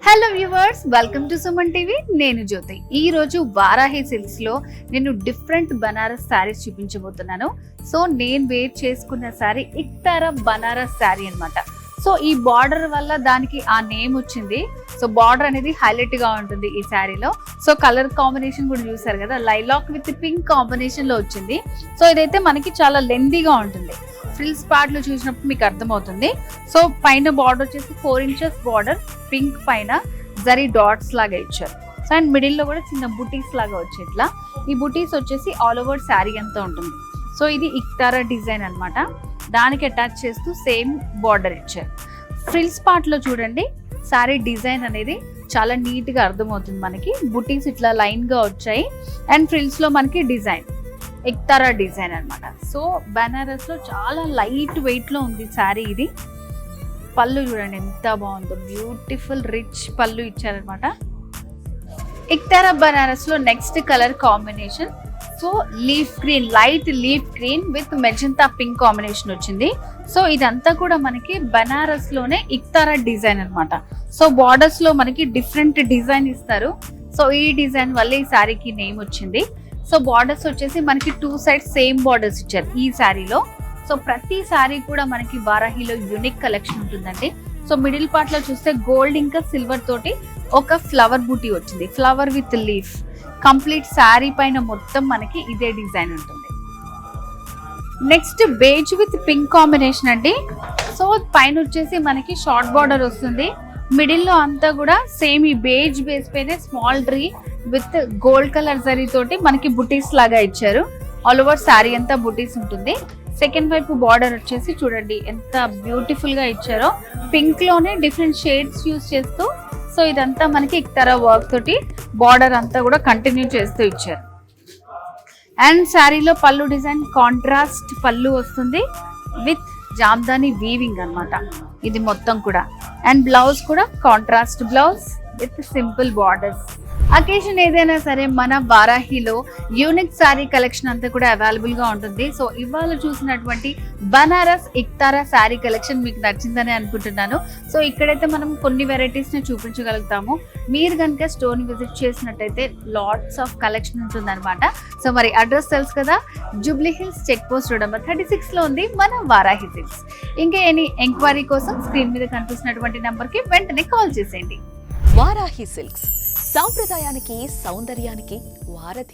Hello viewers, welcome to Suman TV. నేను జ్యోతి. ఈ రోజు వారాహి సిల్క్స్ లో నేను డిఫరెంట్ బనారస్ శారీస్ చూపించబోతున్నాను. సో నేను వేర్ చేసుకున్న శారీ ఇక్తారా బనారస్ శారీ అన్నమాట. సో ఈ బార్డర్ వల్ల దానికి ఆ నేమ్ వచ్చింది. సో బార్డర్ అనేది హైలైట్ గా ఉంటుంది ఈ శారీలో. సో కలర్ కాంబినేషన్ కూడా చూసారు కదా, లైలాక్ విత్ పింక్ కాంబినేషన్ లో వచ్చింది. సో ఇదైతే మనకి చాలా లెందీగా ఉంటుంది. ఫ్రిల్స్ పార్ట్ లో చూసినప్పుడు మీకు అర్థమవుతుంది. సో పైన బార్డర్ వచ్చేసి 4 inches బార్డర్, పింక్ పైన జరీ డాట్స్ లాగా ఇచ్చారు. సో అండ్ మిడిల్ లో కూడా చిన్న బుటీస్ లాగా వచ్చాయి. ఇట్లా ఈ బుటీస్ వచ్చేసి ఆల్ ఓవర్ శారీ అంతా ఉంటుంది. సో ఇది ఇక్తారా డిజైన్ అన్నమాట. దానికి అటాచ్ చేస్తూ సేమ్ బార్డర్ ఇచ్చారు. ఫ్రిల్స్ పార్ట్ లో చూడండి, శారీ డిజైన్ అనేది చాలా నీట్ గా అర్థమవుతుంది. మనకి బుటీస్ ఇట్లా లైన్ గా వచ్చాయి అండ్ ఫ్రిల్స్ లో మనకి డిజైన్ ఇక్తారా డిజైన్ అన్నమాట. సో బనారస్ లో చాలా లైట్ వెయిట్ లో ఉంది శారీ. ఇది పళ్ళు చూడండి ఎంత బాగుందో, బ్యూటిఫుల్ రిచ్ పళ్ళు ఇచ్చారనమాట. ఇక్తారా బనారస్ లో next colour combination so leaf green, light leaf green with magenta pink combination వచ్చింది. సో ఇదంతా కూడా మనకి బనారస్ లోనే ఇక్తారా డిజైన్ అన్నమాట. సో బార్డర్స్ లో మనకి డిఫరెంట్ డిజైన్ ఇస్తారు. సో ఈ డిజైన్ వల్ల ఈ శారీకి నేమ్ వచ్చింది. సో బార్డర్స్ వచ్చేసి మనకి 2 sides సేమ్ బార్డర్స్ ఇచ్చారు ఈ శారీలో. సో ప్రతి శారీ కూడా మనకి వారాహిలో యూనిక్ కలెక్షన్ ఉంటుందండి. సో మిడిల్ పార్ట్ లో చూస్తే గోల్డ్ ఇంకా సిల్వర్ తోటి ఒక ఫ్లవర్ బూటీ వచ్చింది, flower with leaf. Complete sari పైన మొత్తం మనకి ఇదే డిజైన్ ఉంటుంది. Next beige with pink combination అండి. సో పైన వచ్చేసి మనకి షార్ట్ బార్డర్ వస్తుంది. మిడిల్ లో అంతా కూడా సేమ్ ఈ బేజ్ బేస్ పైన small tree with gold colour zari తోటి మనకి బుటీస్ లాగా ఇచ్చారు. ఆల్ ఓవర్ శారీ అంతా బుటీస్ ఉంటుంది. సెకండ్ వైపు బార్డర్ వచ్చేసి చూడండి ఎంత బ్యూటిఫుల్ గా ఇచ్చారో, పింక్ లోనే డిఫరెంట్ షేడ్స్ యూస్ చేస్తూ. సో ఇదంతా మనకి ఇక్తారా వర్క్ తోటి బార్డర్ అంతా కూడా కంటిన్యూ చేస్తూ ఇచ్చారు. అండ్ శారీలో పళ్ళు డిజైన్ కాంట్రాస్ట్ పళ్ళు వస్తుంది విత్ జామ్దాని వీవింగ్ అన్నమాట ఇది మొత్తం కూడా. అండ్ బ్లౌజ్ కూడా contrast blouse with simple borders. Occasion ఏదైనా సరే మన వారాహిలో యూనిక్ శారీ కలెక్షన్ అంతా కూడా అవైలబుల్ గా ఉంటుంది. సో ఇవాళ చూసినటువంటి బనారస్ ఇక్తారా శారీ కలెక్షన్ మీకు నచ్చిందని అనుకుంటున్నాను. సో ఇక్కడైతే మనం కొన్ని వెరైటీస్ ని చూపించగలుగుతాము. మీరు కనుక స్టోర్ ని విజిట్ చేసినట్టయితే లాట్స్ ఆఫ్ కలెక్షన్ ఉంటుంది అనమాట. సో మరి అడ్రస్ తెలుసు కదా, Jubilee Hills check post road number 36 లో ఉంది మన వారాహి సిల్క్స్. ఇంకా ఎనీ ఎంక్వైరీ కోసం స్క్రీన్ మీద కనిపిస్తున్నటువంటి నెంబర్ కి వెంటనే కాల్ చేసేయండి. వారాహి సిల్క్స్ సాంప్రదాయానికి సౌందర్యానికి వారధి.